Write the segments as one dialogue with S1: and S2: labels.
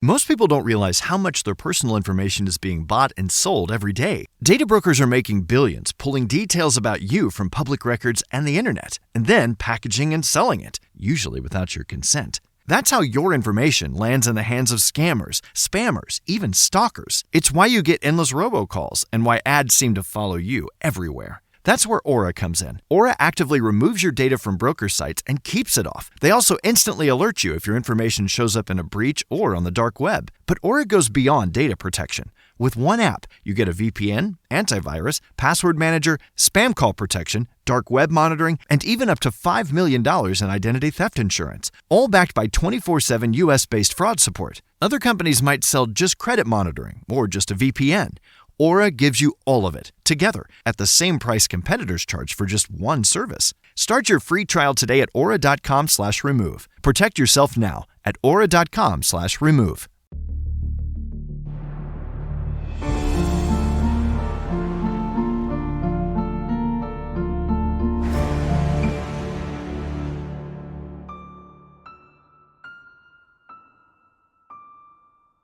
S1: Most people don't realize how much their personal information is being bought and sold every day. Data brokers are making billions pulling details about you from public records and the internet, and then packaging and selling it, usually without your consent. That's how your information lands in the hands of scammers, spammers, even stalkers. It's why you get endless robocalls and why ads seem to follow you everywhere. That's where Aura comes in. Aura actively removes your data from broker sites and keeps it off. They also instantly alert you if your information shows up in a breach or on the dark web. But Aura goes beyond data protection. With one app, you get a VPN, antivirus, password manager, spam call protection, dark web monitoring, and even up to $5 million in identity theft insurance, all backed by 24/7 US-based fraud support. Other companies might sell just credit monitoring or just a VPN. Aura gives you all of it, together, at the same price competitors charge for just one service. Start your free trial today at aura.com/remove. Protect yourself now at aura.com/remove.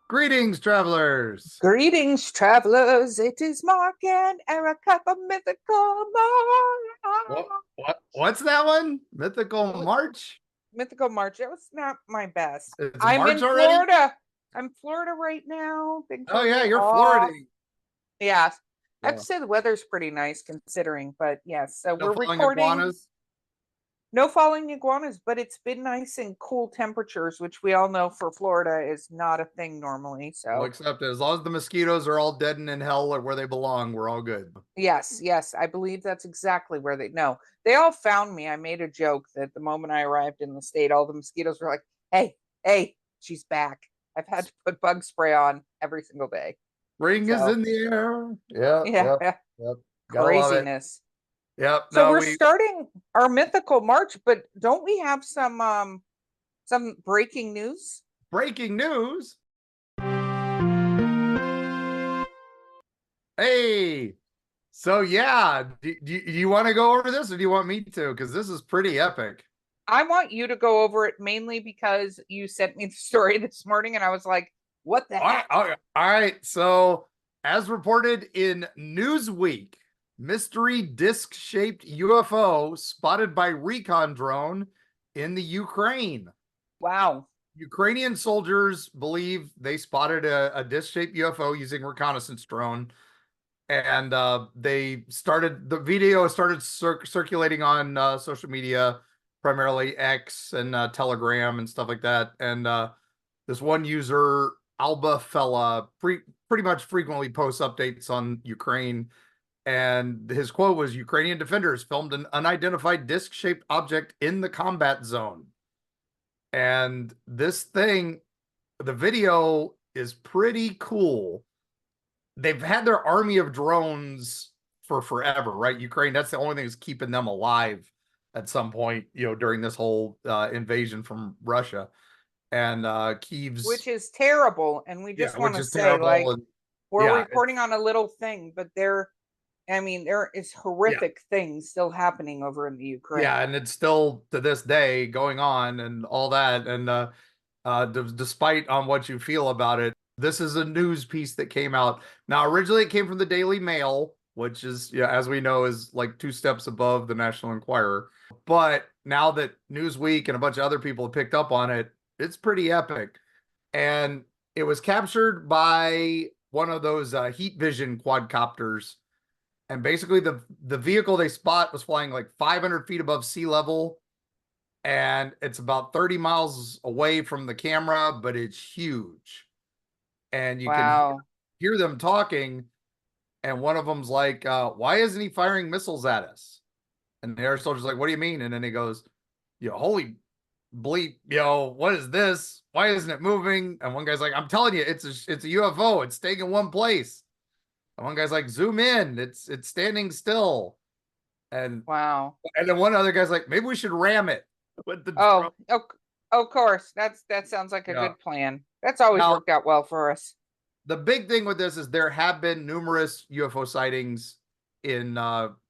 S2: Greetings, travelers.
S3: Greetings, travelers. It is Mark and Erica of Mythical March.
S2: What's that one? Mythical March?
S3: Mythical March. It was not my best.
S2: It's
S3: I'm
S2: March
S3: in
S2: already?
S3: Florida. I'm Florida right now.
S2: Oh yeah, you're
S3: Florida.
S2: Florida.
S3: Yeah. I have
S2: Yeah.
S3: to say the weather's pretty nice considering, but yes. So
S2: No
S3: we're
S2: falling
S3: recording.
S2: iguanas.
S3: No falling iguanas, but it's been nice and cool temperatures, which we all know for Florida is not a thing normally. So
S2: Well, except as long as the mosquitoes are all dead and in hell or where they belong, we're all good.
S3: yes, I believe that's exactly where they all found me. I made a joke that the moment I arrived in the state, all the mosquitoes were like, hey, she's back. I've had to put bug spray on every single day.
S2: Spring is in the air. Yep. Gotta love it.
S3: Craziness.
S2: Yep.
S3: So we're starting our mythical March, but don't we have some breaking news?
S2: Breaking news. Hey, so yeah, do you want to go over this or do you want me to? Because this is pretty epic.
S3: I want you to go over it mainly because you sent me the story this morning and I was like, what the heck?
S2: All right. So, as reported in Newsweek, mystery disc-shaped UFO spotted by recon drone in the Ukraine.
S3: Wow.
S2: Ukrainian soldiers believe they spotted a disc-shaped UFO using reconnaissance drone. And the video started circulating on social media, primarily X and Telegram and stuff like that. And this one user, Alba Fella, pretty much frequently posts updates on Ukraine. And his quote was, Ukrainian defenders filmed an unidentified disc-shaped object in the combat zone. And this thing, the video is pretty cool. They've had their army of drones for forever, right? Ukraine, that's the only thing that's keeping them alive at some point, during this whole invasion from Russia. And Kiev's,
S3: which is terrible, and we just want to say, like, we're reporting on a little thing, but there is horrific things still happening over in the Ukraine.
S2: Yeah, and it's still to this day going on and all that. And despite on what you feel about it, this is a news piece that came out. Now, originally it came from the Daily Mail, which is, as we know, is like 2 steps above the National Enquirer. But now that Newsweek and a bunch of other people have picked up on it, it's pretty epic. And it was captured by one of those heat vision quadcopters. And basically the vehicle they spot was flying like 500 feet above sea level. And it's about 30 miles away from the camera, but it's huge. And you can hear them talking. And one of them's like, why isn't he firing missiles at us? And the air soldier's like, what do you mean? And then he goes, holy bleep, what is this? Why isn't it moving? And one guy's like, I'm telling you, it's a UFO. It's staying in one place. And one guy's like, zoom in. It's standing still. And
S3: wow.
S2: And then one other guy's like, maybe we should ram it with the
S3: drone. Of course. That sounds like a good plan. That's always worked out well for us.
S2: The big thing with this is there have been numerous UFO sightings in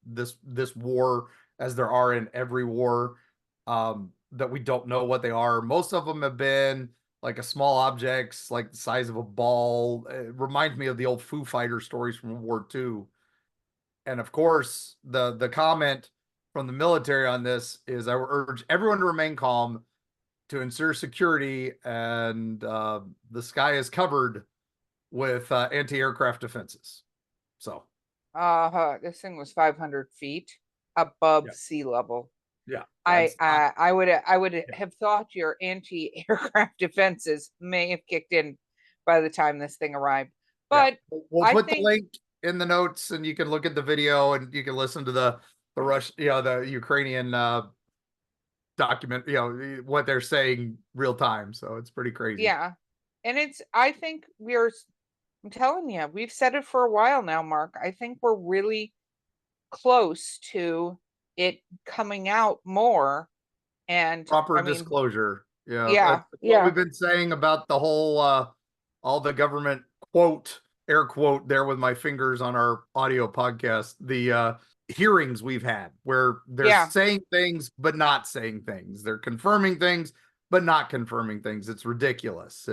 S2: this war, as there are in every war, that we don't know what they are. Most of them have been like a small objects like the size of a ball. It reminds me of the old Foo Fighter stories from World War II. And of course, the comment from the military on this is, I would urge everyone to remain calm, to ensure security, and the sky is covered with anti-aircraft defenses. So
S3: This thing was 500 feet above
S2: yeah,
S3: sea level.
S2: yeah,
S3: I would
S2: yeah.
S3: have thought your anti-aircraft defenses may have kicked in by the time this thing arrived.
S2: Yeah.
S3: But
S2: We'll
S3: I
S2: put the
S3: think,
S2: link in the notes, and you can look at the video, and you can listen to the Rush, the Ukrainian document, what they're saying real time. So it's pretty crazy.
S3: yeah, and I think I'm telling you, we've said it for a while now, Mark. I think we're really close to it coming out more. And
S2: Proper
S3: I mean,
S2: disclosure. Yeah,
S3: yeah,
S2: that's what
S3: yeah,
S2: we've been saying about the whole all the government quote, air quote there with my fingers on our audio podcast, the hearings we've had where they're
S3: yeah,
S2: saying things but not saying things. They're confirming things but not confirming things. It's ridiculous.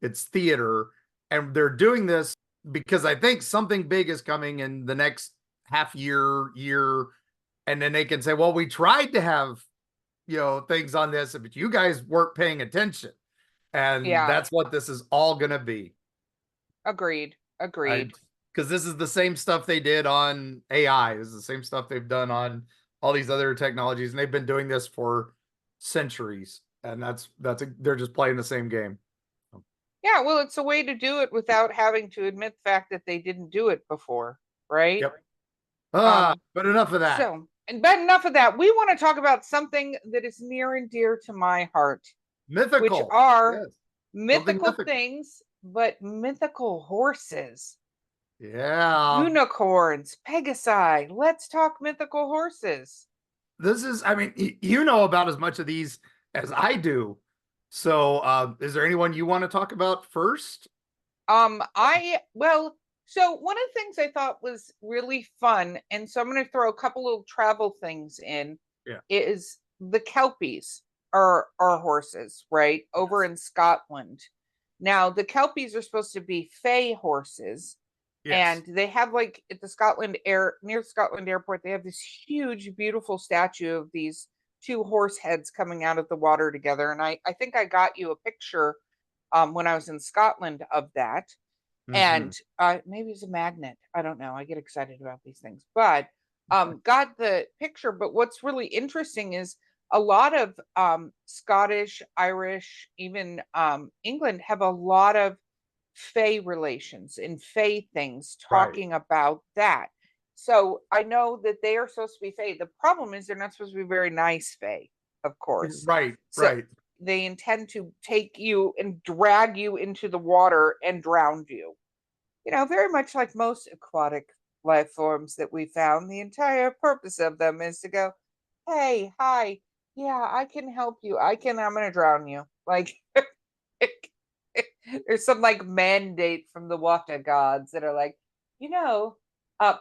S2: It's theater, and they're doing this because I think something big is coming in the next half year, and then they can say, well, we tried to have things on this, but you guys weren't paying attention. And
S3: yeah.
S2: that's what this is all going to be.
S3: Agreed. Agreed.
S2: Because this is the same stuff they did on AI. This is the same stuff they've done on all these other technologies. And they've been doing this for centuries. And they're just playing the same game.
S3: Yeah, well, it's a way to do it without having to admit the fact that they didn't do it before, right?
S2: Yep.
S3: Um,
S2: But enough of that.
S3: But enough of that. We want to talk about something that is near and dear to my heart,
S2: Mythical.
S3: which are
S2: Yes.
S3: mythical things, but mythical horses.
S2: Yeah.
S3: Unicorns, Pegasi. Let's talk mythical horses.
S2: This is, I mean, you know about as much of these as I do. So, is there anyone you want to talk about first?
S3: So one of the things I thought was really fun, and so I'm going to throw a couple little travel things in.
S2: Yeah.
S3: Is the Kelpies are horses, right? Over in Scotland. Now the Kelpies are supposed to be fey horses.
S2: Yes.
S3: And they have, like, at the near Scotland airport, they have this huge, beautiful statue of these two horse heads coming out of the water together. And I think I got you a picture when I was in Scotland of that.
S2: Mm-hmm.
S3: And maybe it's a magnet. I don't know. I get excited about these things, but got the picture. But what's really interesting is a lot of Scottish, Irish, even England have a lot of fey relations and fey things talking about that. So I know that they are supposed to be fey. The problem is they're not supposed to be very nice fey, of course.
S2: Right.
S3: They intend to take you and drag you into the water and drown you. Very much like most aquatic life forms that we found. The entire purpose of them is to go, hey, hi, yeah, I can help you. I'm going to drown you. Like, there's some like mandate from the water gods that are like,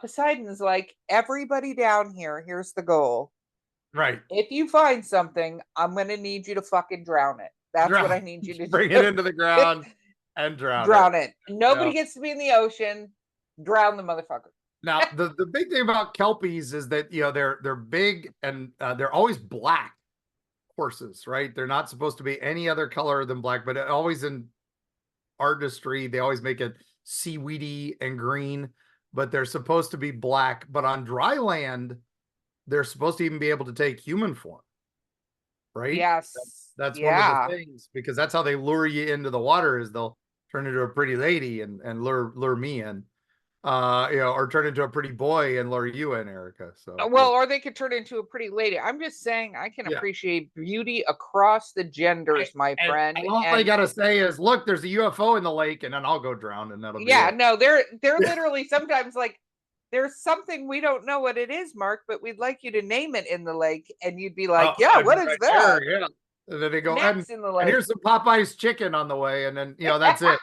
S3: Poseidon's like, everybody down here, here's the goal.
S2: Right.
S3: If you find something, I'm going to need you to fucking drown it. That's what I need you to
S2: bring it into the ground and drown
S3: it. Nobody gets to be in the ocean. Drown the motherfucker.
S2: Now, the big thing about Kelpies is that, they're big, and they're always black horses, right? They're not supposed to be any other color than black, but always in artistry, they always make it seaweedy and green, but they're supposed to be black. But on dry land, they're supposed to even be able to take human form, right?
S3: Yes.
S2: That's one of the things, because that's how they lure you into the water, is they'll turn into a pretty lady and lure me in. Or turn into a pretty boy and lure you in, Erica. So
S3: or they could turn into a pretty lady. I'm just saying, I can appreciate beauty across the genders, my friend.
S2: And all I gotta say is, look, there's a UFO in the lake, and then I'll go drown, and that'll be it.
S3: No, they're literally sometimes like, there's something we don't know what it is, Mark, but we'd like you to name it in the lake, and you'd be like, what is that?
S2: There, yeah. And then they go,
S3: and
S2: here's some Popeye's chicken on the way, and then that's it.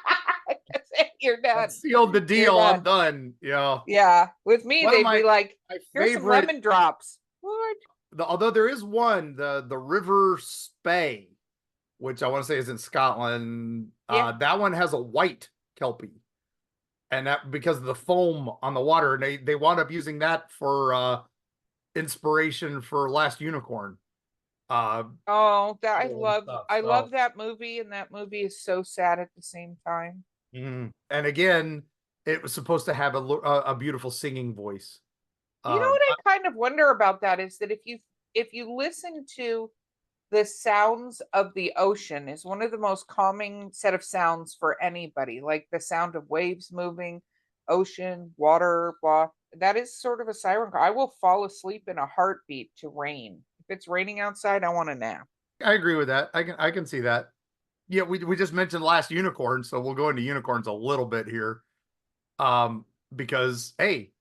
S3: You're done.
S2: That sealed the deal. I'm done.
S3: Yeah. With me, they'd be like, here's some lemon drops. What?
S2: Although there is one, the River Spey, which I want to say is in Scotland.
S3: Yeah.
S2: That one has a white kelpie, and that because of the foam on the water, and they wound up using that for inspiration for Last Unicorn.
S3: Oh, that
S2: And stuff.
S3: I
S2: So,
S3: love that movie, and that movie is so sad at the same time.
S2: and again, it was supposed to have a beautiful singing voice.
S3: You know
S2: Uh,
S3: what I kind of wonder about that is that if you listen to the sounds of the ocean is one of the most calming set of sounds for anybody, like the sound of waves moving, ocean, water, blah. That is sort of a siren call. I will fall asleep in a heartbeat to rain. If it's raining outside, I want a nap.
S2: I agree with that. I can see that. Yeah, we just mentioned Last Unicorn, so we'll go into unicorns a little bit here. Because hey,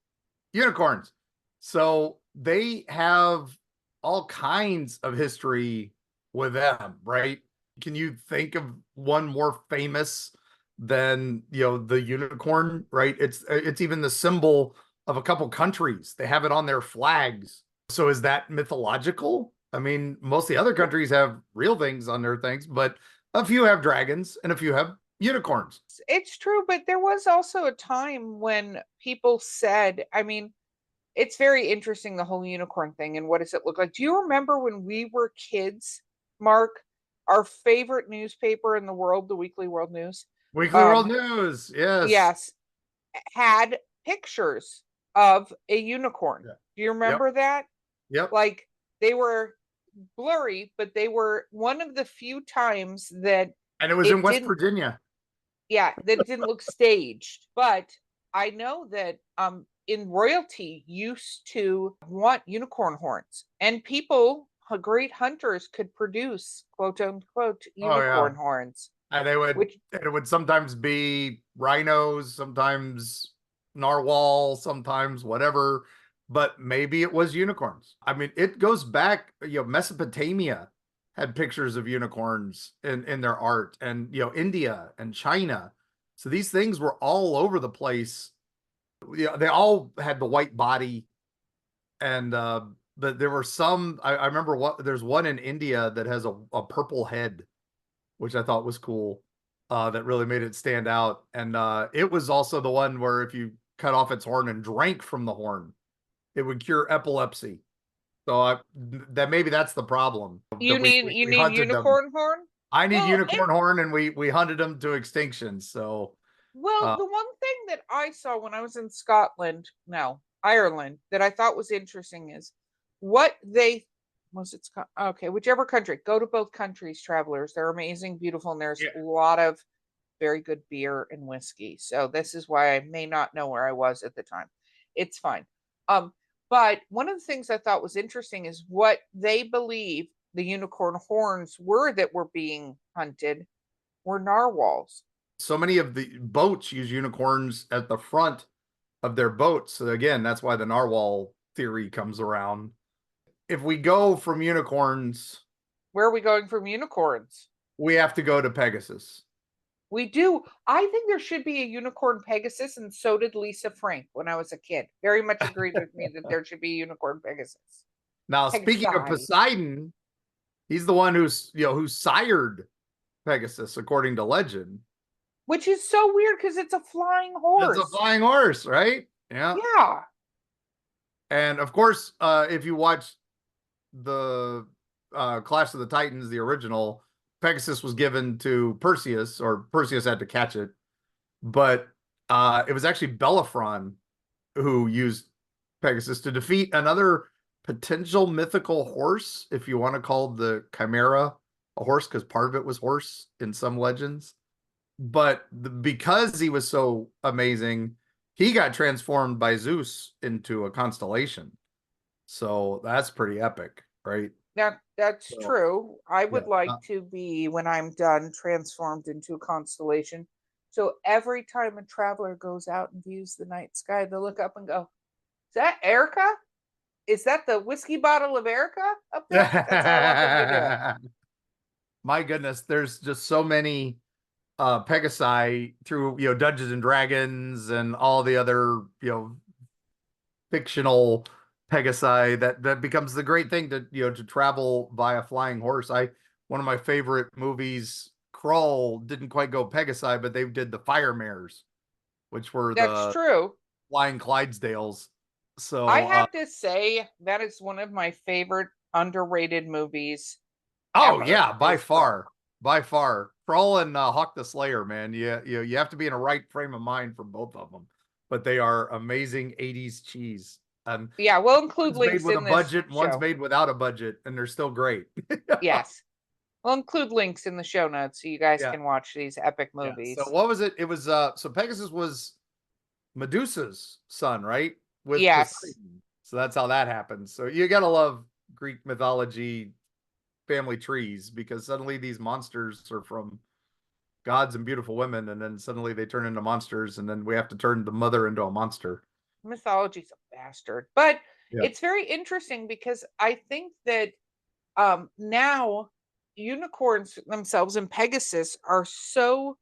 S2: unicorns. So they have all kinds of history with them, right? Can you think of one more famous than, the unicorn, right? It's even the symbol of a couple countries. They have it on their flags. So is that mythological? I mean, most of the other countries have real things on their things, but a few have dragons and a few have unicorns.
S3: It's true, but there was also a time when people said, I mean, it's very interesting the whole unicorn thing and what does it look like. Do you remember when we were kids, Mark, our favorite newspaper in the world, the Weekly World News,
S2: Weekly World
S3: um,
S2: News, yes.
S3: yes, had pictures of a unicorn.
S2: Yeah.
S3: Do you
S2: Yep.
S3: remember that?
S2: Yep.
S3: Like they were blurry, but they were one of the few times that
S2: And it was in
S3: it
S2: West
S3: didn't,
S2: Virginia.
S3: yeah, that it didn't look staged. But I know that in royalty used to want unicorn horns, and people, great hunters, could produce quote unquote
S2: Oh yeah.
S3: unicorn horns,
S2: And
S3: which
S2: it would sometimes be rhinos, sometimes narwhal, sometimes whatever, but maybe it was unicorns. I mean, it goes back, Mesopotamia had pictures of unicorns in their art, and India and China. So these things were all over the place. Yeah, they all had the white body, and but there were some. I remember there's one in India that has a purple head, which I thought was cool. That really made it stand out. And it was also the one where if you cut off its horn and drank from the horn, it would cure epilepsy. So that maybe that's the problem.
S3: you
S2: That
S3: need
S2: we hunted them.
S3: unicorn horn.
S2: I need
S3: Well, and
S2: unicorn horn, and we hunted them to extinction. So
S3: well,
S2: uh,
S3: the one thing that I saw when I was in Scotland, no, Ireland, that I thought was interesting is what they was it okay, whichever country. Go to both countries, travelers. They're amazing, beautiful, and there's
S2: yeah,
S3: a lot of very good beer and whiskey. So this is why I may not know where I was at the time. It's fine. Um, but one of the things I thought was interesting is what they believe the unicorn horns were that were being hunted were narwhals.
S2: so many of the boats use unicorns at the front of their boats. So again, that's why the narwhal theory comes around. If we go from unicorns,
S3: Where are we going from unicorns?
S2: we have to go to Pegasus.
S3: We do. I think there should be a unicorn Pegasus, and so did Lisa Frank when I was a kid. Very much agreed with me that there should be a unicorn Pegasus.
S2: Now, speaking of
S3: Pegasi.
S2: Poseidon, he's the one who sired Pegasus, according to legend.
S3: Which is so weird because it's a flying
S2: It's a
S3: horse.
S2: flying horse, right? Yeah.
S3: Yeah.
S2: And of course, if you watch the Clash of the Titans, the original, Pegasus was given to Perseus, or Perseus had to catch it. But it was actually Bellerophon who used Pegasus to defeat another potential mythical horse, if you want to call the Chimera a horse, because part of it was horse in some legends. But because he was so amazing, he got transformed by Zeus into a constellation. So that's pretty epic, right?
S3: That's
S2: So,
S3: true. I
S2: yeah.
S3: would like to be, when I'm done, transformed into a constellation. So every time a traveler goes out and views the night sky, they'll look up and go, "Is that Erica? Is that the whiskey bottle of Erica up there?" That's all I want them to do.
S2: My goodness, there's just so many Pegasi through Dungeons and Dragons and all the other fictional Pegasi that becomes the great thing to to travel via flying horse. one of my favorite movies, Krull, didn't quite go Pegasi, but they did the Fire Mares, which were
S3: That's
S2: the
S3: true.
S2: Flying Clydesdales.
S3: I
S2: So,
S3: have to say that is one of my favorite underrated movies
S2: oh
S3: ever.
S2: yeah, by
S3: Is Krull.
S2: far, by far, Krull and Hawk the Slayer, man. You have to be in a right frame of mind for both of them, but they are amazing '80s cheese. And
S3: Yeah, we'll include
S2: one's made
S3: links
S2: with a
S3: in this
S2: budget, and one's
S3: show.
S2: made without a budget, and they're still great.
S3: Yes. We'll include links in the show notes so you guys
S2: Yeah,
S3: can watch these epic
S2: yeah. So
S3: movies.
S2: what was it? It was so Pegasus was Medusa's son, right? With
S3: Yes.
S2: Poseidon. So that's how that happens. So you gotta love Greek mythology family trees because suddenly these monsters are from gods and beautiful women, and then suddenly they turn into monsters, and then we have to turn the mother into a monster.
S3: Mythology's a bastard. But
S2: Yeah.
S3: it's very interesting because I think that now unicorns themselves and Pegasus are so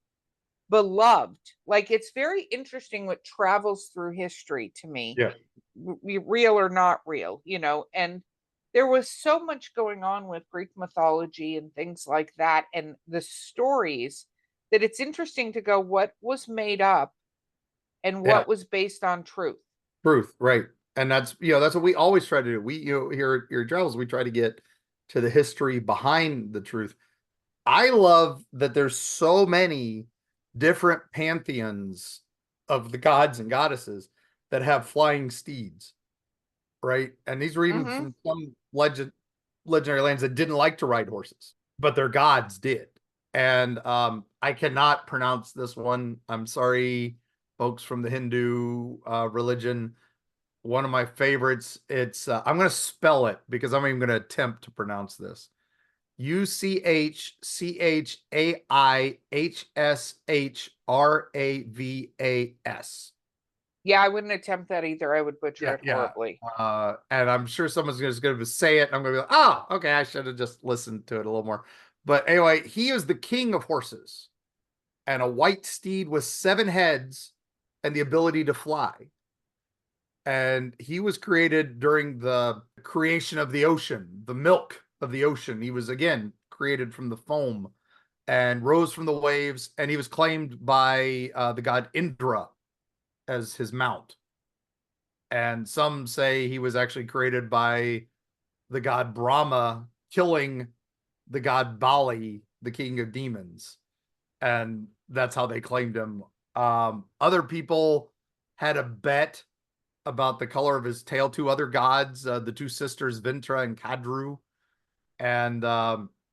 S3: beloved. Like it's very interesting what travels through history to me,
S2: Yeah.
S3: real or not real, and there was so much going on with Greek mythology and things like that, and the stories that it's interesting to go what was made up and
S2: Yeah.
S3: what was based on truth.
S2: Truth, right. And that's that's what we always try to do. We here at your travels, we try to get to the history behind the truth. I love that there's so many different pantheons of the gods and goddesses that have flying steeds, right? And these were even
S3: Mm-hmm.
S2: from some legendary lands that didn't like to ride horses, but their gods did. And I cannot pronounce this one. I'm sorry, folks from the Hindu religion. One of my favorites. It's I'm going to spell it because I'm even going to attempt to pronounce this. Uchchairavas.
S3: Yeah, I wouldn't attempt that either. I would butcher
S2: Yeah,
S3: it
S2: yeah.
S3: horribly.
S2: And I'm sure someone's just going to say it, and I'm going to be like, oh, okay, I should have just listened to it a little more. But anyway, he is the king of horses, and a white steed with 7 heads and the ability to fly. And he was created during the creation of the ocean, the milk of the ocean. He was again created from the foam and rose from the waves, and he was claimed by the god Indra as his mount. And some say he was actually created by the god Brahma killing the god Bali, the king of demons. And that's how they claimed him. Other people had a bet about the color of his tail. 2 other gods, the 2 sisters, Vintra and Kadru. And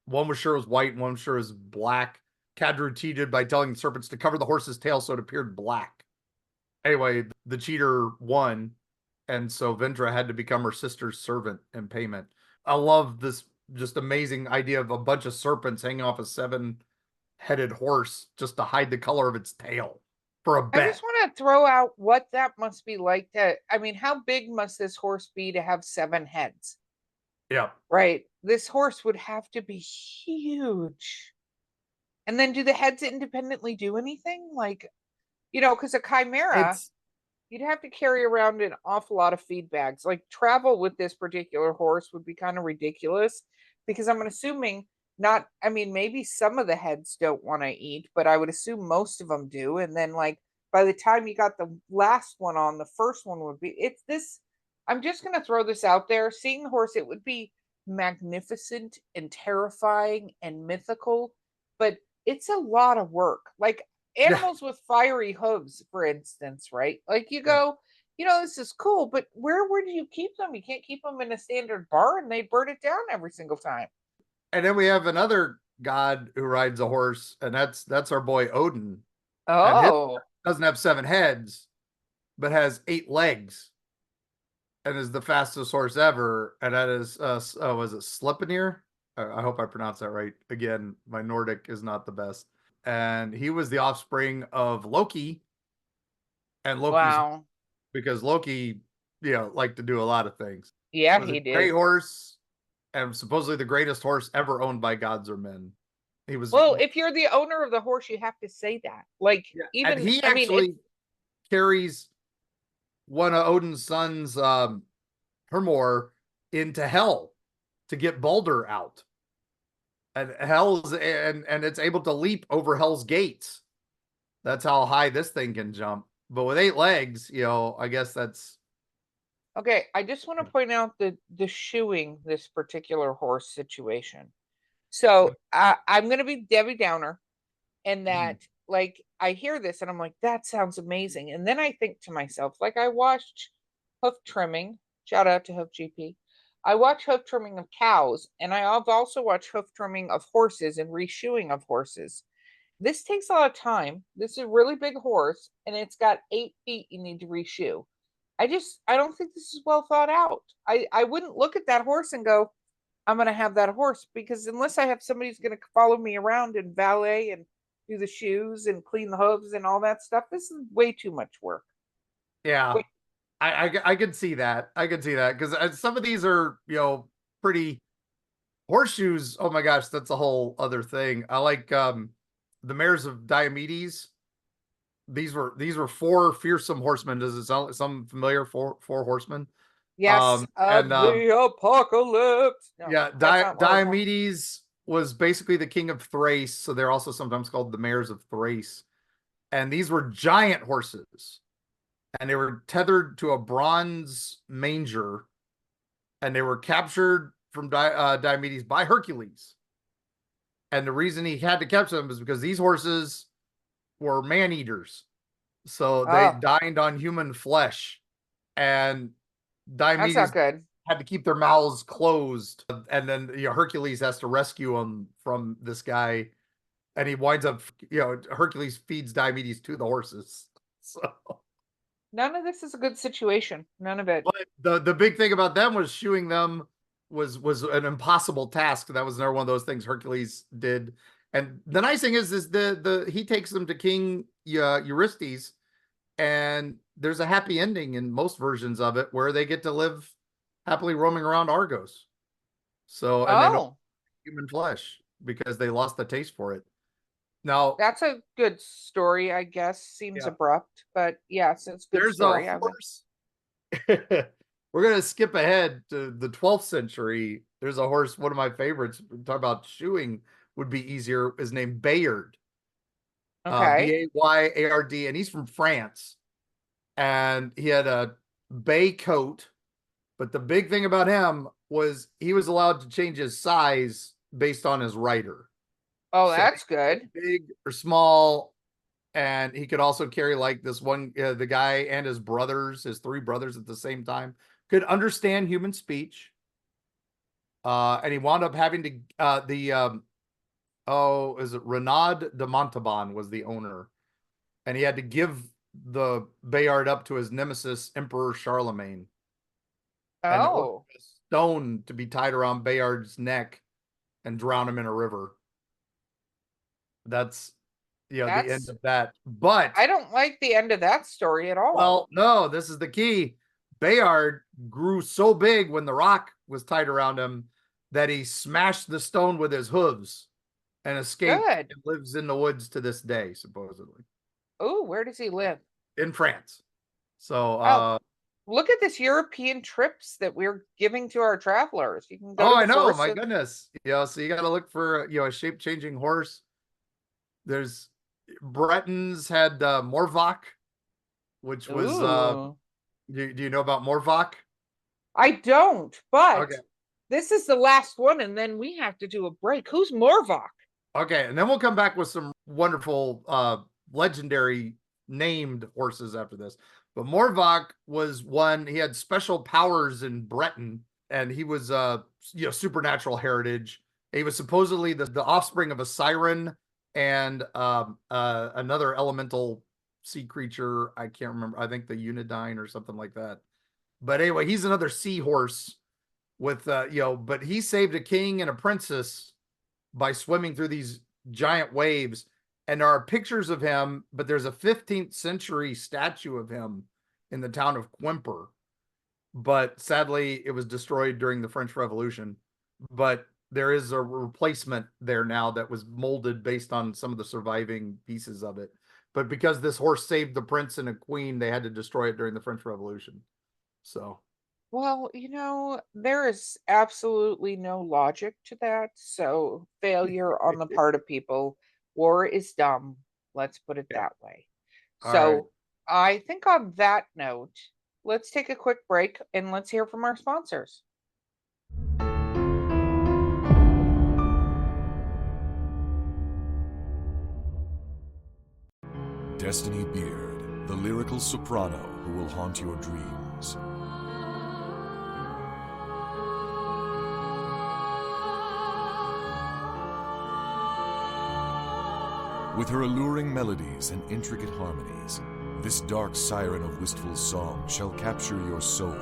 S2: one was sure it was white, and one was sure it was black. Kadru cheated by telling the serpents to cover the horse's tail so it appeared black. Anyway, the cheater won, and so Vendra had to become her sister's servant in payment. I love this just amazing idea of a bunch of serpents hanging off a 7-headed horse just to hide the color of its tail for a
S3: I
S2: bet.
S3: just want to throw out what that must be like I mean, how big must this horse be to have 7 heads?
S2: Yeah.
S3: Right? This horse would have to be huge. And then do the heads independently do anything? Like, because a chimera,
S2: It's
S3: you'd have to carry around an awful lot of feed bags. Like, travel with this particular horse would be kind of ridiculous because I'm assuming not, I mean, maybe some of the heads don't want to eat, but I would assume most of them do. And then, like, by the time you got the last one on, the first one would be, it's this. I'm just going to throw this out there. Seeing the horse, it would be magnificent and terrifying and mythical, but it's a lot of work. Like,
S2: yeah,
S3: animals with fiery hooves, for instance, right? Like you
S2: yeah.
S3: go, this is cool, but where would you keep them? You can't keep them in a standard barn. They burn it down every single time.
S2: And then we have another god who rides a horse, and that's our boy Odin. And his
S3: Oh,
S2: doesn't have 7 heads, but has 8 legs, and is the fastest horse ever. And that is was it Sleipnir? I hope I pronounced that right. Again, my Nordic is not the best. And he was the offspring of Loki, and Loki's
S3: wow.
S2: because Loki, liked to do a lot of things.
S3: Yeah,
S2: It was a
S3: he
S2: great
S3: did.
S2: horse, and supposedly the greatest horse ever owned by gods or men. He was,
S3: Well, if you're the owner of the horse, you have to say that. Like,
S2: yeah, and
S3: even,
S2: he
S3: I mean, if
S2: actually carries one of Odin's sons, Hermor, into hell to get Balder out. and it's able to leap over Hell's gates. That's how high this thing can jump. But with 8 legs, I guess that's
S3: Okay, I just want to point out the shoeing this particular horse situation. So I'm going to be Debbie Downer, and that like I hear this and I'm like, that sounds amazing. And then I think to myself, like I watched hoof trimming. Shout out to Hoof GP. I watch hoof trimming of cows, and I've also watched hoof trimming of horses and reshoeing of horses. This takes a lot of time. This is a really big horse, and it's got 8 feet you need to reshoe. I don't think this is well thought out. I wouldn't look at that horse and go, I'm gonna have that horse, because unless I have somebody who's gonna follow me around and valet and do the shoes and clean the hooves and all that stuff, this is way too much work.
S2: yeah.
S3: Wait,
S2: I could see that. I could see that because some of these are pretty horseshoes. Oh my gosh, that's a whole other thing. I like the mares of Diomedes. These were four fearsome horsemen. Does it sound familiar? Four horsemen.
S3: yes,
S2: And
S3: of the apocalypse. No,
S2: yeah,
S3: that's not what we're talking.
S2: Diomedes was basically the king of Thrace, so they're also sometimes called the mares of Thrace. And these were giant horses, and they were tethered to a bronze manger, and they were captured from Diomedes by Hercules. And the reason he had to capture them is because these horses were man eaters, so they
S3: Oh,
S2: dined on human flesh, and
S3: that's
S2: Diomedes
S3: not good.
S2: had to keep their mouths closed, and then Hercules has to rescue them from this guy, and he winds up Hercules feeds Diomedes to the horses. So,
S3: None of this is a good situation. None of it.
S2: but the big thing about them was shoeing them was an impossible task. That was another one of those things Hercules did. And the nice thing is the he takes them to King Eurystheus, and there's a happy ending in most versions of it where they get to live happily roaming around Argos. So, and they don't
S3: Oh,
S2: human flesh because they lost the taste for it. Now,
S3: that's a good story, I guess. Seems
S2: yeah,
S3: abrupt, but yes, it's a good
S2: there's a
S3: story.
S2: horse. We're gonna skip ahead to the 12th century. There's a horse, one of my favorites. Talk about shoeing would be easier. Is named Bayard,
S3: Okay.
S2: Bayard, and he's from France. And he had a bay coat, but the big thing about him was he was allowed to change his size based on his rider.
S3: Oh,
S2: So
S3: that's good.
S2: big or small, and he could also carry like this one. The guy and his 3 brothers at the same time could understand human speech. And he wound up having to is it Renaud de Montauban was the owner, and he had to give the Bayard up to his nemesis Emperor Charlemagne, and ordered
S3: Oh,
S2: a stone to be tied around Bayard's neck and drown him in a river. That's the end
S3: that's
S2: of that. But
S3: I don't like the end of that story at all.
S2: well, no, this is the key. Bayard grew so big when the rock was tied around him that he smashed the stone with his hooves and escaped
S3: Good.
S2: and lives in the woods to this day, supposedly,
S3: Oh, where does he live?
S2: in France. So,
S3: Oh, look at this European trips that we're giving to our travelers. You can go
S2: oh,
S3: to
S2: I
S3: the
S2: know,
S3: forests
S2: my
S3: of,
S2: goodness. So you got to look for, a shape changing horse. There's Bretons had Morvock, which was,
S3: ooh.
S2: do you know about Morvock?
S3: I don't, but
S2: Okay.
S3: this is the last one, and then we have to do a break. Who's Morvok?
S2: Okay, and then we'll come back with some wonderful legendary named horses after this. But Morvock was one, he had special powers in Breton, and he was supernatural heritage. He was supposedly the offspring of a siren and another elemental sea creature. I can't remember. I think the Unidyne or something like that. But anyway, he's another seahorse with but he saved a king and a princess by swimming through these giant waves. And there are pictures of him, but there's a 15th century statue of him in the town of Quimper. But sadly, it was destroyed during the French Revolution. But there is a replacement there now that was molded based on some of the surviving pieces of it. But because this horse saved the prince and a queen, they had to destroy it during the French Revolution. So
S3: Well, there is absolutely no logic to that. So, failure on the part of people. War is dumb. Let's put it
S2: Yeah.
S3: that way.
S2: All right.
S3: So, I think on that note, let's take a quick break and let's hear from our sponsors.
S4: Destiny Beard, the lyrical soprano who will haunt your dreams. With her alluring melodies and intricate harmonies, this dark siren of wistful song shall capture your soul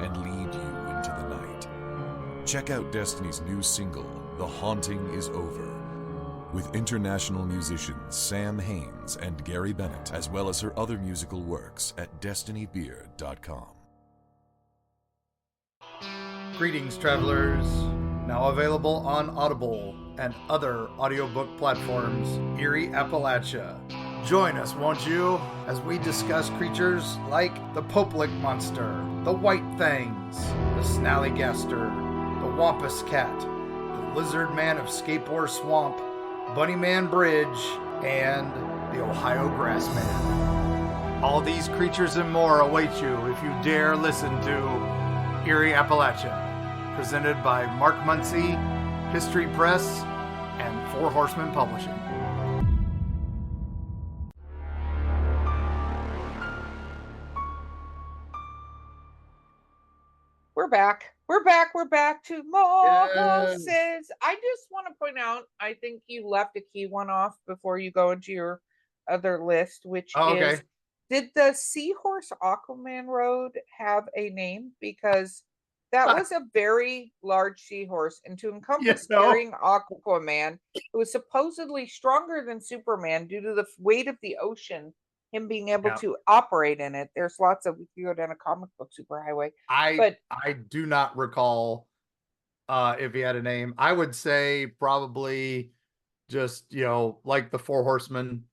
S4: and lead you into the night. Check out Destiny's new single, The Haunting Is Over, with international musicians Sam Haines and Gary Bennett, as well as her other musical works at destinybeard.com.
S2: Greetings, travelers. Now available on Audible and other audiobook platforms, Eerie Appalachia. Join us, won't you, as we discuss creatures like the Popelick Monster, the White Things, the Snallygaster, the Wampus Cat, the Lizard Man of Skateboard Swamp, Bunnyman Bridge, and the Ohio Grassman. All these creatures and more await you if you dare listen to Eerie Appalachia, presented by Mark Muncy, History Press, and Four Horsemen Publishing.
S3: We're back. We're back. We're back to more
S2: Yes.
S3: horses. I just want to point out, I think you left a key one off before you go into your other list, which
S2: Oh, okay.
S3: is, did the Seahorse Aquaman Road have a name? Because that was a very large seahorse, and to encompass carrying Aquaman, who was supposedly stronger than Superman due to the weight of the ocean, him being able
S2: Yeah.
S3: to operate in it. There's lots of, if you go down a comic book superhighway.
S2: I do not recall if he had a name. I would say probably just, like the Four Horsemen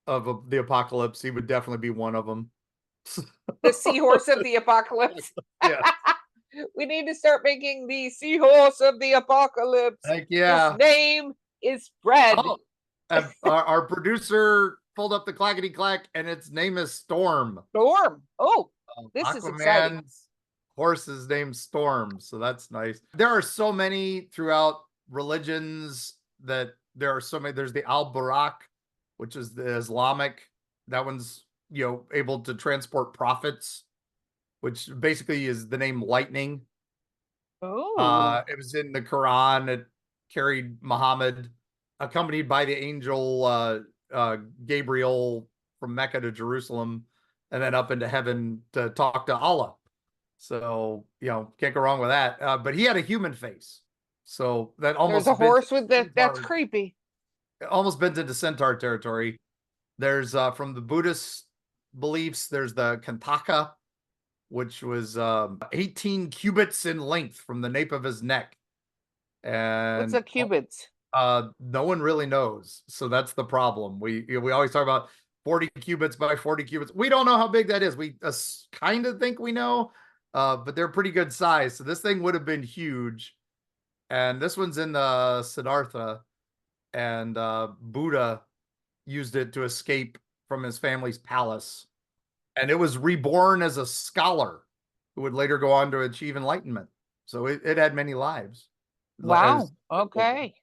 S2: of the Apocalypse. He would definitely be one of them.
S3: The Seahorse of the Apocalypse.
S2: Yeah.
S3: We need to start making the Seahorse of the Apocalypse.
S2: Heck yeah.
S3: His name is Fred.
S2: Oh, our producer pulled up the clackety clack, and its name is Storm.
S3: Storm. Oh, this is exciting.
S2: Aquaman's horse's name's Storm, so that's nice. There are so many throughout religions that there are so many. There's the Al-Barak, which is the Islamic. That one's, able to transport prophets, which basically is the name lightning.
S3: Oh.
S2: It was in the Quran. It carried Muhammad, accompanied by the angel Gabriel from Mecca to Jerusalem, and then up into heaven to talk to Allah. So, can't go wrong with that. But he had a human face. So that almost
S3: There's a horse with that. That's creepy.
S2: Almost been into centaur territory. There's from the Buddhist beliefs, there's the Kantaka, which was 18 cubits in length from the nape of his neck. And
S3: what's a cubits?
S2: No one really knows. So that's the problem. We always talk about 40 cubits by 40 cubits. We don't know how big that is. We kind of think we know, but they're pretty good size. So this thing would have been huge. And this one's in the Siddhartha, and Buddha used it to escape from his family's palace. And it was reborn as a scholar who would later go on to achieve enlightenment. So it had many lives.
S3: Wow. Okay.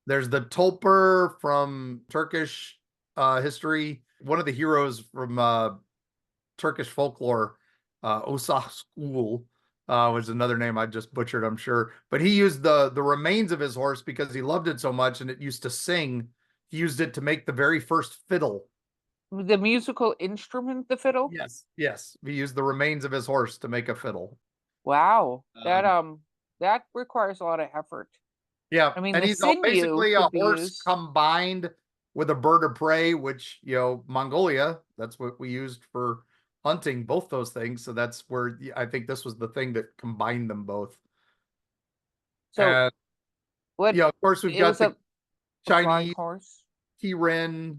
S2: There's the Tulper from Turkish history. One of the heroes from Turkish folklore, Osah School, was another name I just butchered, I'm sure. But he used the remains of his horse because he loved it so much and it used to sing. He used it to make the very first fiddle.
S3: The musical instrument, the fiddle?
S2: Yes. He used the remains of his horse to make a fiddle.
S3: Wow. That requires a lot of effort.
S2: Yeah.
S3: I mean,
S2: and
S3: the
S2: he's
S3: sinew
S2: basically a
S3: could be
S2: horse
S3: used.
S2: combined with a bird of prey, which, Mongolia, that's what we used for hunting, both those things. So that's where I think this was the thing that combined them both.
S3: So
S2: And,
S3: what?
S2: of course, we've
S3: It
S2: got
S3: was
S2: the
S3: a flying
S2: Chinese
S3: horse.
S2: Kirin,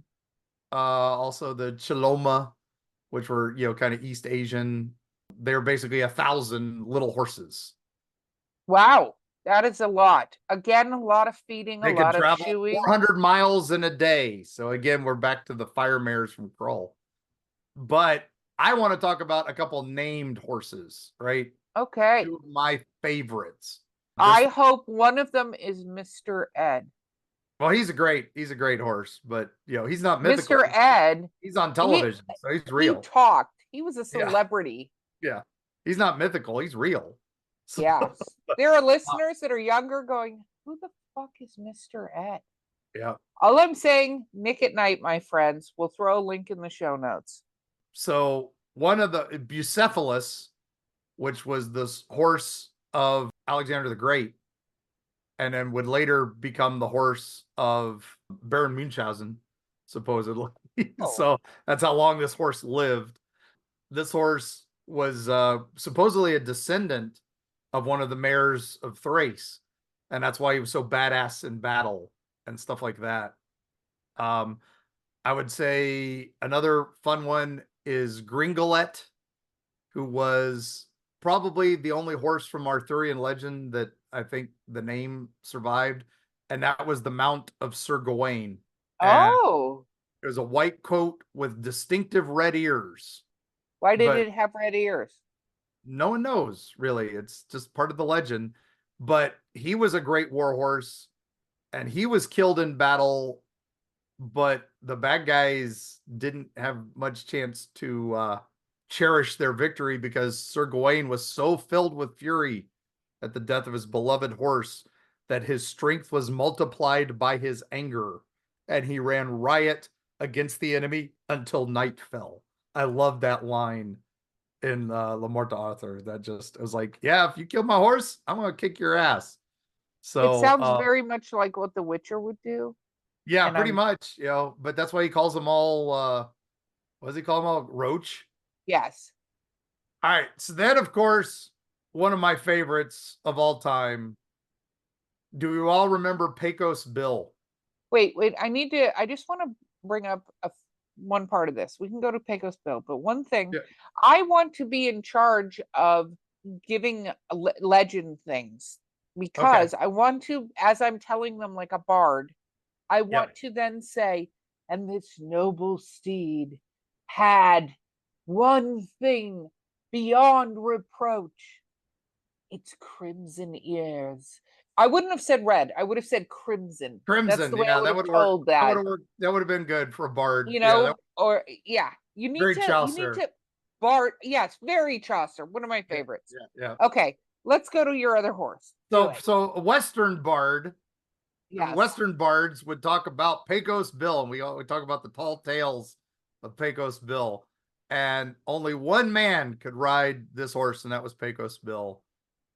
S2: also the Chiloma, which were, kind of East Asian They're basically 1,000 little horses.
S3: Wow, that is a lot. Again, a lot of feeding,
S2: They
S3: a
S2: could
S3: lot of
S2: travel
S3: chewing.
S2: 400 miles in a day. So again, we're back to the fire mares from Kroll. But I want to talk about a couple named horses, right?
S3: Okay.
S2: Two of my favorites.
S3: I hope one of them is Mr. Ed.
S2: Well, he's a great horse, but he's not mythical.
S3: Mr. Ed.
S2: He's on television, so he's real.
S3: He talked. He was a
S2: Yeah.
S3: celebrity.
S2: Yeah. He's not mythical, he's real. So,
S3: Yes. There are listeners that are younger going, who the fuck is Mr. Ed?
S2: yeah.
S3: All I'm saying, Nick at Night, my friends. We'll throw a link in the show notes.
S2: So one of the Bucephalus, which was this horse of Alexander the Great, and then would later become the horse of Baron Munchausen, supposedly. So that's how long this horse lived. This horse was supposedly a descendant of one of the mayors of Thrace, and that's why he was so badass in battle and stuff like that. I would say another fun one is Gringolet, who was probably the only horse from Arthurian legend that I think the name survived, and that was the Mount of Sir Gawain. And
S3: Oh,
S2: it was a white coat with distinctive red ears.
S3: why did
S2: But
S3: it have red ears?
S2: no one knows, really. It's just part of the legend. But he was a great war horse, and he was killed in battle, but the bad guys didn't have much chance to cherish their victory because Sir Gawain was so filled with fury at the death of his beloved horse that his strength was multiplied by his anger, and he ran riot against the enemy until night fell. I love that line in Le Morte d'Arthur. That just, it was like, yeah, if you kill my horse, I'm going to kick your ass. So
S3: It sounds very much like what The Witcher would do.
S2: yeah,
S3: and
S2: pretty
S3: I'm-
S2: much, but that's why he calls them all, what does he call them all? Roach?
S3: Yes.
S2: All right. So then, of course, one of my favorites of all time. Do you all remember Pecos Bill?
S3: Wait. I just want to bring up one part of this. We can go to Pecos Bill, but one thing,
S2: Yeah.
S3: I want to be in charge of giving legend things because I want to, as I'm telling them like a bard, I want to then say, and this noble steed had one thing beyond reproach, its crimson ears. I wouldn't have said red. I would have said crimson.
S2: Crimson.
S3: That's the way
S2: Yeah,
S3: I would
S2: that
S3: have
S2: would
S3: told
S2: work.
S3: that.
S2: That would have been good for a bard.
S3: You
S2: Yeah,
S3: know, or you need
S2: Very
S3: to
S2: Chaucer.
S3: bard. Yes, very Chaucer. One of my favorites.
S2: yeah.
S3: Okay, let's go to your other horse. Do it.
S2: So a Western bard.
S3: Yes.
S2: Western bards would talk about Pecos Bill, and we talk about the tall tales of Pecos Bill. And only one man could ride this horse, and that was Pecos Bill.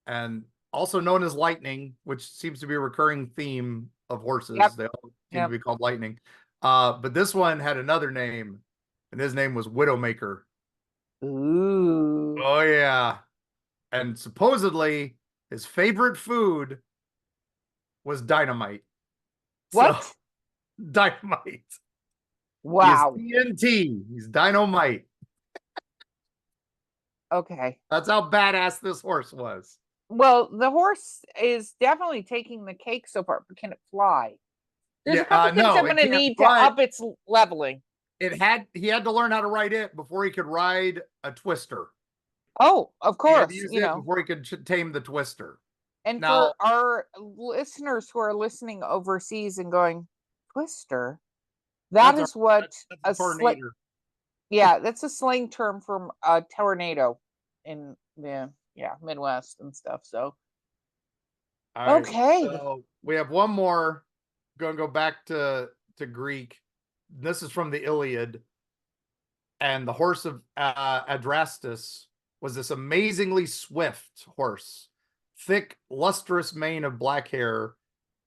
S2: And also known as Lightning, which seems to be a recurring theme of horses.
S3: Yep.
S2: They all seem to be called Lightning. But this one had another name, and his name was Widowmaker.
S3: Ooh.
S2: Oh, yeah. And supposedly his favorite food was dynamite.
S3: What?
S2: So, dynamite.
S3: Wow.
S2: He's TNT. He's dynamite.
S3: Okay.
S2: That's how badass this horse was.
S3: Well, the horse is definitely taking the cake so far, but can it fly? There's a couple things I'm going to need to up its leveling.
S2: He had to learn how to ride it before he could ride a twister.
S3: Oh, of course.
S2: Before he could tame the twister.
S3: And
S2: Now,
S3: for our listeners who are listening overseas and going, twister, that's a
S2: tornado.
S3: Yeah, that's a slang term from a tornado in the Midwest and stuff. So
S2: All right,
S3: okay.
S2: So we have one more. Going to go back to Greek. This is from the Iliad. And the horse of Adrastus was this amazingly swift horse, thick, lustrous mane of black hair,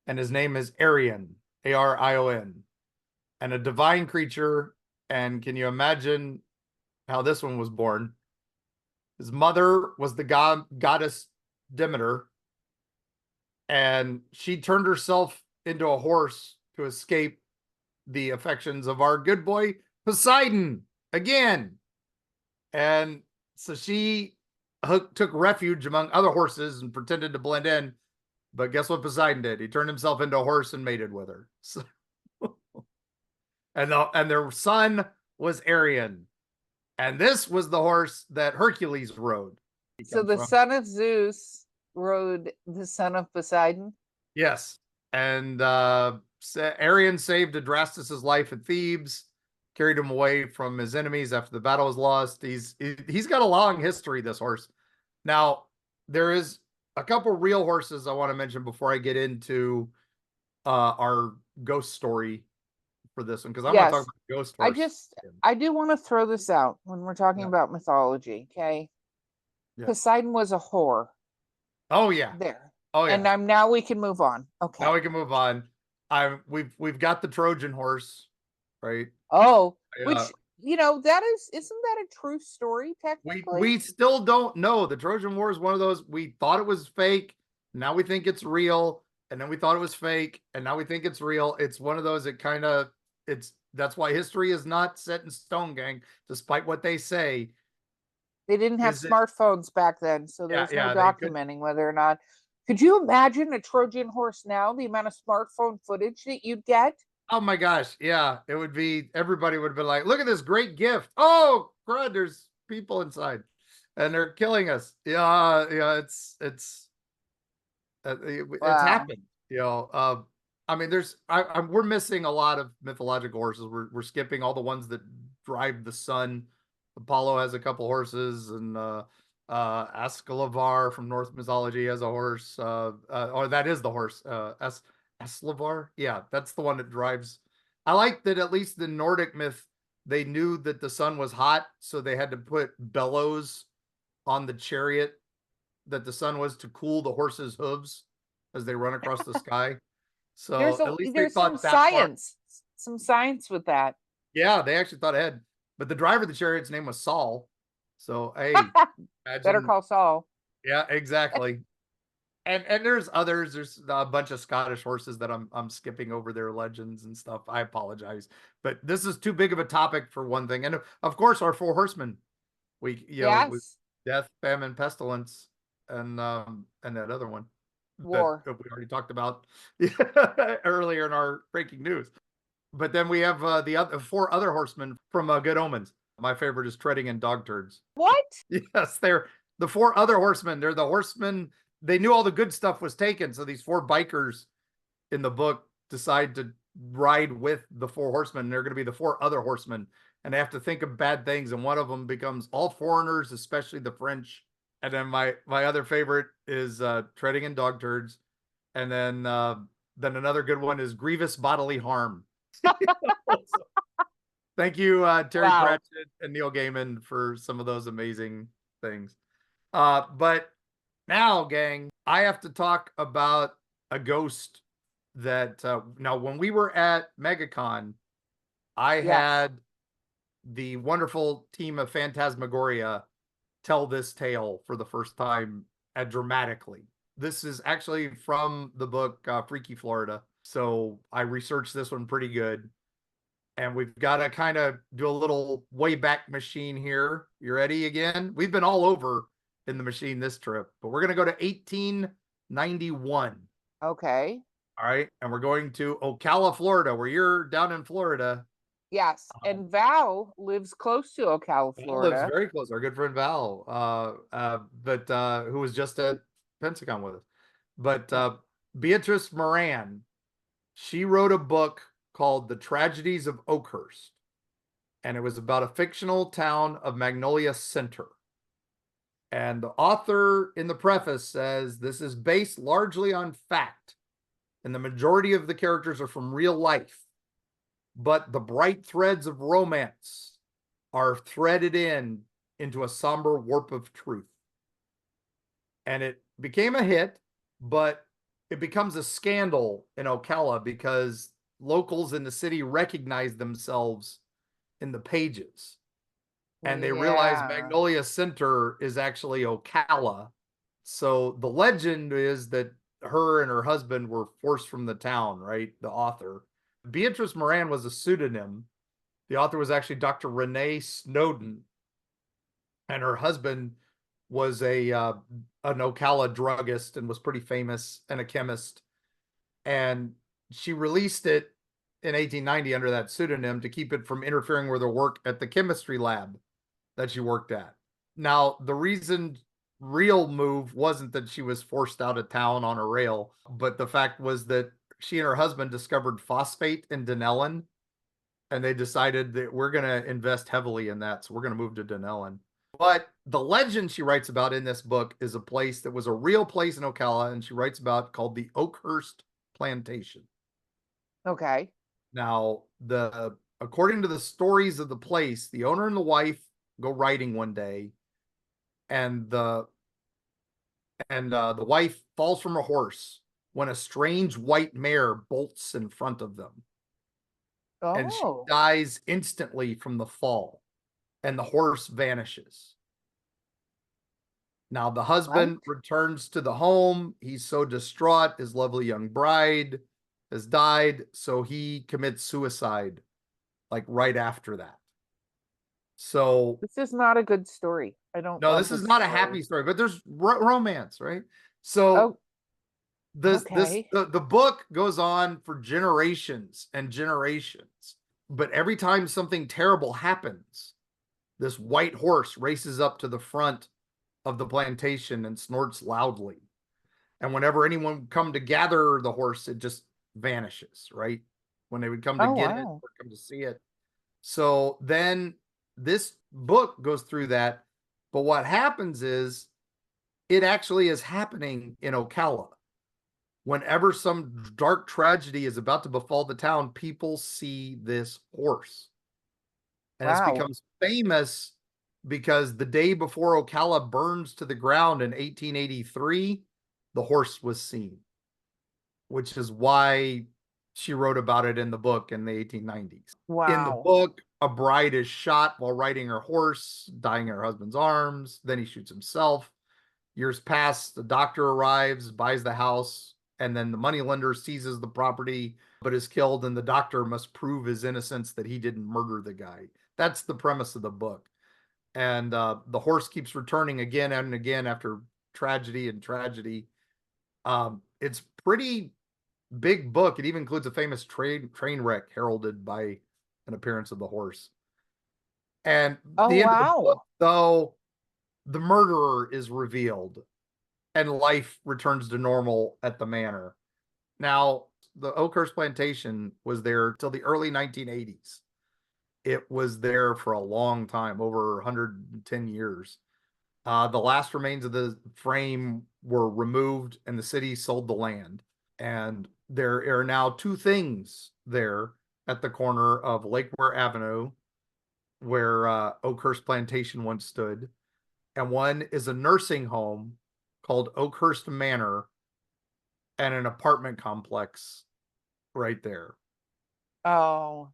S2: and his name is Arion, Arion, and a divine creature. And can you imagine how this one was born? His mother was the goddess Demeter, and she turned herself into a horse to escape the affections of our good boy Poseidon again. And So she took refuge among other horses and pretended to blend in. But guess what Poseidon did? He turned himself into a horse and mated with her. So, and their son was Arion. And this was the horse that Hercules rode.
S3: So the son of Zeus rode the son of Poseidon?
S2: Yes. And Arion saved Adrastus's life at Thebes, carried him away from his enemies after the battle was lost. He's got a long history, this horse. Now, there is a couple real horses I want to mention before I get into our ghost story for this one, because I want to talk about ghost horse.
S3: I do want to throw this out when we're talking about mythology, okay? Yeah. Poseidon was a whore.
S2: Oh yeah.
S3: There.
S2: Oh yeah.
S3: And now we can move on. Okay.
S2: Now we can move on. We've got the Trojan horse, right?
S3: Oh, which isn't that a true story technically?
S2: We still don't know. The Trojan War is one of those, we thought it was fake, now we think it's real, and then we thought it was fake, and now we think it's real. It's one of those that's why history is not set in stone, gang, despite what they say.
S3: They didn't have smartphones back then, so there's no documenting whether or not. Could you imagine a Trojan horse now, the amount of smartphone footage that you'd get?
S2: Oh my gosh, yeah. It would be, everybody would be like, look at this great gift. Oh, crud, there's people inside and they're killing us. Yeah, it's happened. I mean, we're missing a lot of mythological horses. We're skipping all the ones that drive the sun. Apollo has a couple horses, and Ascalavar from Norse mythology has a horse. Or that is the horse. Aslavar? Yeah, that's the one that drives. I like that at least the Nordic myth, they knew that the sun was hot, so they had to put bellows on the chariot that the sun was to cool the horse's hooves as they run across the sky. So at least they thought
S3: some science with that.
S2: Yeah, they actually thought ahead. But the driver of the chariot's name was Saul. So hey,
S3: better call Saul.
S2: Yeah, exactly. And there's others. There's a bunch of Scottish horses that I'm skipping over their legends and stuff. I apologize, but this is too big of a topic for one thing. And of course, our four horsemen. With death, famine, pestilence, and that other one,
S3: war,
S2: that we already talked about earlier in our breaking news. But then we have the other four other horsemen from Good Omens. My favorite is Treading in Dog Turds.
S3: What?
S2: Yes, they're the four other horsemen. They're the horsemen. They knew all the good stuff was taken. So these four bikers in the book decide to ride with the four horsemen. They're going to be the four other horsemen. And they have to think of bad things. And one of them becomes all foreigners, especially the French. And then my other favorite is Treading in Dog Turds. And then another good one is Grievous Bodily Harm. Thank you, Terry Pratchett and Neil Gaiman, for some of those amazing things. But now, gang, I have to talk about a ghost that now when we were at MegaCon, I had the wonderful team of Phantasmagoria tell this tale for the first time dramatically. This is actually from the book Freaky Florida. So I researched this one pretty good. And we've got to kind of do a little way back machine here. You ready again? We've been all over in the machine this trip, but we're going to go to 1891.
S3: Okay.
S2: All right. And we're going to Ocala, Florida, where you're down in Florida.
S3: Yes. And Val lives close to Ocala, Florida.
S2: Lives very close. Our good friend Val, who was just at Pensacon with us. But Beatrice Moran, she wrote a book called The Tragedies of Oakhurst. And it was about a fictional town of Magnolia Center. And the author in the preface says this is based largely on fact, and the majority of the characters are from real life. But the bright threads of romance are threaded into a somber warp of truth. And it became a hit, but it becomes a scandal in Ocala because locals in the city recognize themselves in the pages. And they realize Magnolia Center is actually Ocala. So the legend is that her and her husband were forced from the town, right? The author. Beatrice Moran was a pseudonym. The author was actually Dr. Renee Snowden. and her husband was an Ocala druggist and was pretty famous and a chemist. And she released it in 1890 under that pseudonym to keep it from interfering with her work at the chemistry lab that she worked at. Now, the real move wasn't that she was forced out of town on a rail, but the fact was that she and her husband discovered phosphate in Dunellen, and they decided that we're going to invest heavily in that. So we're going to move to Dunellen. But the legend she writes about in this book is a place that was a real place in Ocala, and she writes about called the Oakhurst Plantation.
S3: Okay.
S2: Now, according to the stories of the place, the owner and the wife go riding one day, and the wife falls from a horse when a strange white mare bolts in front of them, and she
S3: Oh,
S2: dies instantly from the fall, and the horse vanishes. Now the
S3: what?
S2: husband returns to the home. He's so distraught. His lovely young bride has died, so he commits suicide like right after that. So
S3: This is not a good story. I don't
S2: no,
S3: love
S2: this is
S3: this
S2: not a
S3: story.
S2: happy story, but there's romance, right? So
S3: Oh,
S2: this
S3: okay.
S2: the book goes on for generations and generations, but every time something terrible happens, this white horse races up to the front of the plantation and snorts loudly. And whenever anyone would come to gather the horse, it just vanishes, right? When they would come to
S3: Oh,
S2: get it
S3: wow.
S2: or come to see it. So then this book goes through that. But what happens is it actually is happening in Ocala. Whenever some dark tragedy is about to befall the town, people see this horse. And this
S3: Wow.
S2: becomes famous because the day before Ocala burns to the ground in 1883, the horse was seen, which is why she wrote about it in the book in the 1890s. In the
S3: Wow.
S2: book, a bride is shot while riding her horse, dying in her husband's arms. Then he shoots himself. Years pass, the doctor arrives, buys the house, and then the moneylender seizes the property but is killed, and the doctor must prove his innocence that he didn't murder the guy. That's the premise of the book. And the horse keeps returning again and again after tragedy and tragedy. It's pretty big book. It even includes a famous train wreck heralded by an appearance of the horse. And
S3: Oh,
S2: the end of the book,
S3: wow.
S2: though, the murderer is revealed and life returns to normal at the manor. Now, the Oakhurst Plantation was there till the early 1980s. It was there for a long time, over 110 years. The last remains of the frame were removed and the city sold the land. And there are now two things there at the corner of Lake Ware Avenue, where Oakhurst Plantation once stood. And one is a nursing home called Oakhurst Manor and an apartment complex right there.
S3: Oh,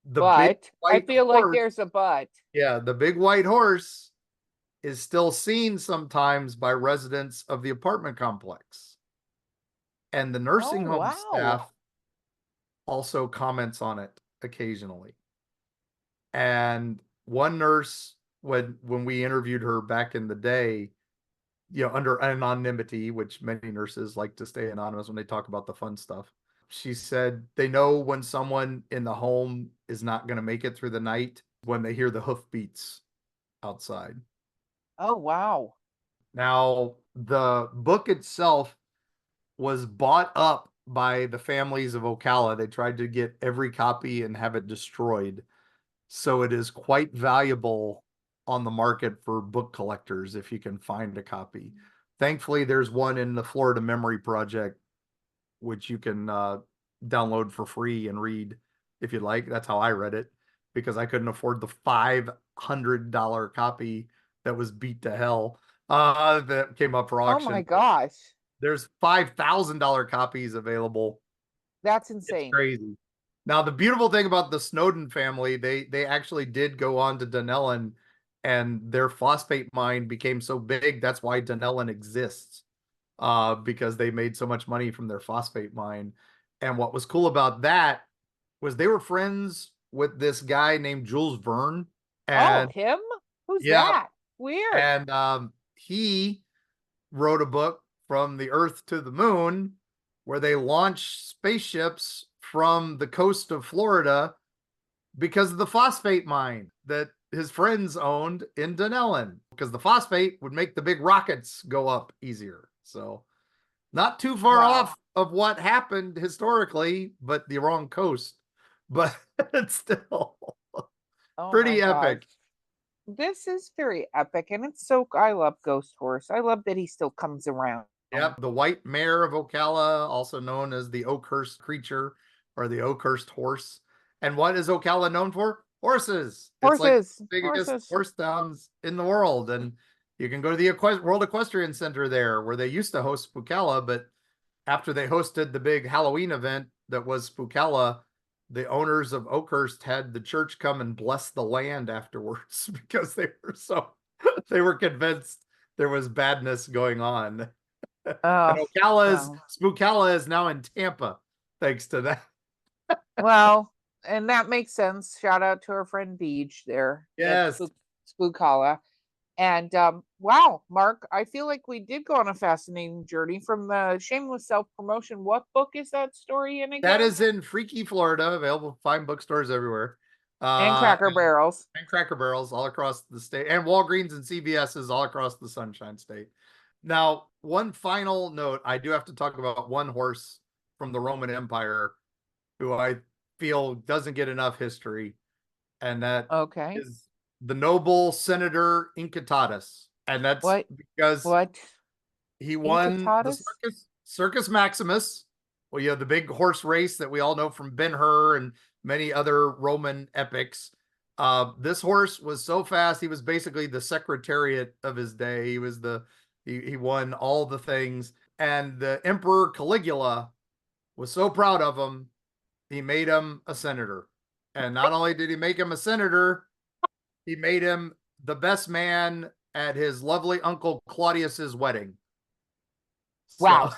S2: The big
S3: but I
S2: white
S3: feel like
S2: horse,
S3: there's a but.
S2: yeah, the big white horse is still seen sometimes by residents of the apartment complex. And the
S3: Oh,
S2: nursing home
S3: wow.
S2: staff also comments on it occasionally. And one nurse, when we interviewed her back in the day, under anonymity, which many nurses like to stay anonymous when they talk about the fun stuff. She said they know when someone in the home is not going to make it through the night when they hear the hoofbeats outside.
S3: Oh, wow.
S2: Now, the book itself was bought up by the families of Ocala. They tried to get every copy and have it destroyed. So it is quite valuable on the market for book collectors if you can find a copy. Thankfully, there's one in the Florida Memory Project, which you can download for free and read if you'd like. That's how I read it because I couldn't afford the $500 copy that was beat to hell that came up for
S3: Oh, my
S2: auction.
S3: gosh.
S2: There's $5,000 copies available.
S3: That's
S2: It's
S3: insane.
S2: crazy. Now, the beautiful thing about the Snowden family, they actually did go on to Dunellen, and their phosphate mine became so big. That's why Dunellen exists, because they made so much money from their phosphate mine. And what was cool about that was they were friends with this guy named Jules Verne.
S3: Oh,
S2: And
S3: him? Who's
S2: yeah,
S3: that? Weird.
S2: And he wrote a book, From the Earth to the Moon, where they launched spaceships from the coast of Florida because of the phosphate mine that his friends owned in Dunellen, because the phosphate would make the big rockets go up easier. So not too far off of what happened historically, but the wrong coast. But it's still pretty epic.
S3: This is very epic, and it's so I love Ghost Horse. I love that he still comes around.
S2: Yep, the white mare of Ocala, also known as the Oakhurst creature or the Oakhurst horse. And what is Ocala known for? Horses. It's like the biggest horse towns in the world. And you can go to the World Equestrian Center there, where they used to host Spookala, but after they hosted the big Halloween event that was Spookala, the owners of Oakhurst had the church come and bless the land afterwards because they were convinced there was badness going on. And Spookala is now in Tampa, thanks to that.
S3: Well, and that makes sense. Shout out to our friend Beach there.
S2: Yes.
S3: Spookala. And wow, Mark, I feel like we did go on a fascinating journey from the shameless self-promotion. What book is that story in again?
S2: That is in Freaky, Florida, available fine bookstores everywhere.
S3: And Cracker Barrels.
S2: And Cracker Barrels all across the state. And Walgreens and CVS's all across the Sunshine State. Now, one final note, I do have to talk about one horse from the Roman Empire who I feel doesn't get enough history. And that is the noble Senator Incitatus. And that's because he won the Circus Maximus. Well, you know, the big horse race that we all know from Ben-Hur and many other Roman epics. This horse was so fast, he was basically the secretariat of his day. He was he won all the things. And the Emperor Caligula was so proud of him, he made him a senator. And not only did he make him a senator, he made him the best man at his lovely uncle Claudius's wedding.
S3: Wow.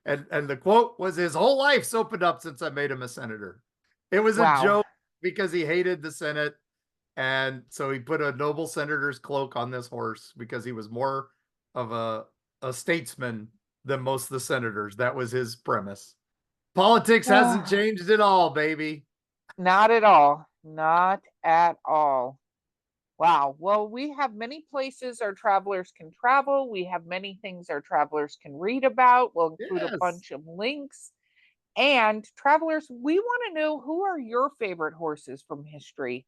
S2: And the quote was, his whole life's opened up since I made him a senator. It was a joke because he hated the Senate. And so he put a noble senator's cloak on this horse because he was more of a statesman than most of the senators. That was his premise. Politics hasn't changed at all, baby.
S3: Not at all. Not at all. Wow. Well, we have many places our travelers can travel. We have many things our travelers can read about. We'll include a bunch of links. And travelers, we want to know, who are your favorite horses from history?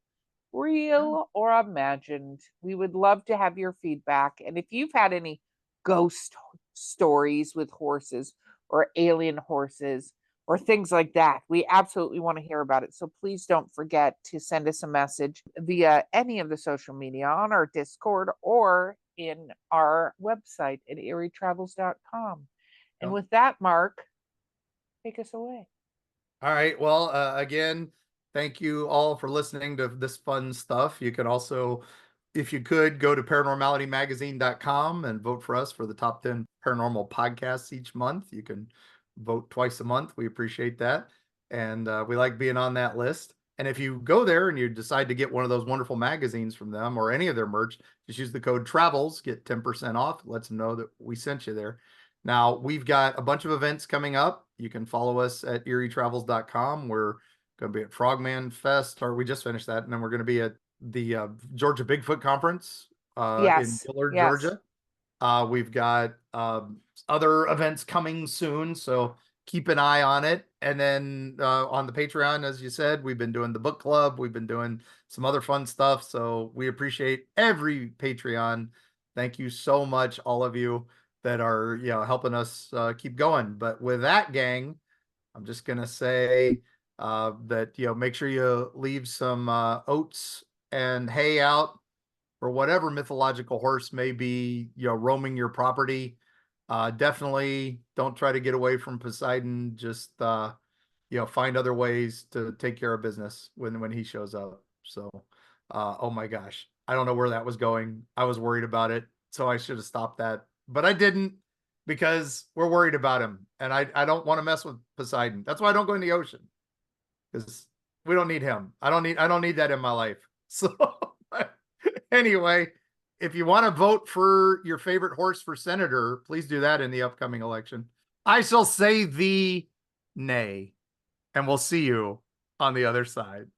S3: Real or imagined? We would love to have your feedback. And if you've had any ghost stories with horses or alien horses or things like that, we absolutely want to hear about it. So please don't forget to send us a message via any of the social media, on our Discord or in our website at eerietravels.com. And with that, Mark, take us away.
S2: All right. Well, again, thank you all for listening to this fun stuff. You can also, if you could, go to paranormalitymagazine.com and vote for us for the top 10 paranormal podcasts each month. You can vote twice a month. We appreciate that. And we like being on that list. And if you go there and you decide to get one of those wonderful magazines from them or any of their merch, just use the code TRAVELS, get 10% off. Lets them know that we sent you there. Now, we've got a bunch of events coming up. You can follow us at eerietravels.com. We're going to be at Frogman Fest, or we just finished that. And then we're going to be at the Georgia Bigfoot Conference in Dillard, Georgia. We've got other events coming soon, so keep an eye on it. And then on the Patreon, as you said, we've been doing the book club. We've been doing some other fun stuff. So we appreciate every Patreon. Thank you so much, all of you that are, helping us keep going. But with that, gang, I'm just going to say that, make sure you leave some oats and hay out for whatever mythological horse may be, roaming your property. Definitely don't try to get away from Poseidon. Just, find other ways to take care of business when he shows up. So, oh my gosh, I don't know where that was going. I was worried about it, so I should have stopped that, but I didn't, because we're worried about him, and I don't want to mess with Poseidon. That's why I don't go in the ocean, because we don't need him. I don't need that in my life. So Anyway, if you want to vote for your favorite horse for senator, please do that in the upcoming election. I shall say the nay, and we'll see you on the other side.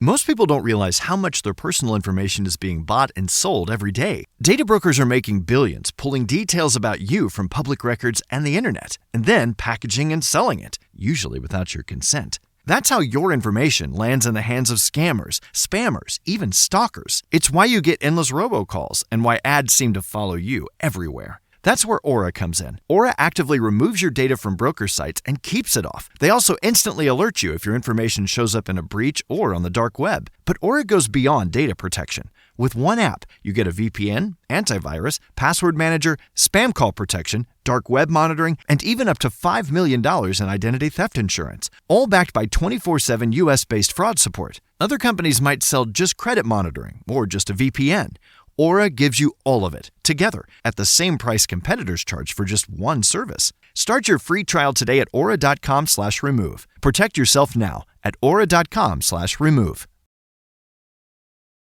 S1: Most people don't realize how much their personal information is being bought and sold every day. Data brokers are making billions, pulling details about you from public records and the internet, and then packaging and selling it, usually without your consent. That's how your information lands in the hands of scammers, spammers, even stalkers. It's why you get endless robocalls and why ads seem to follow you everywhere. That's where Aura comes in. Aura actively removes your data from broker sites and keeps it off. They also instantly alert you if your information shows up in a breach or on the dark web. But Aura goes beyond data protection. With one app, you get a VPN, antivirus, password manager, spam call protection, dark web monitoring, and even up to $5 million in identity theft insurance, all backed by 24/7 US-based fraud support. Other companies might sell just credit monitoring or just a VPN. Aura gives you all of it, together, at the same price competitors charge for just one service. Start your free trial today at aura.com/remove. Protect yourself now at aura.com/remove.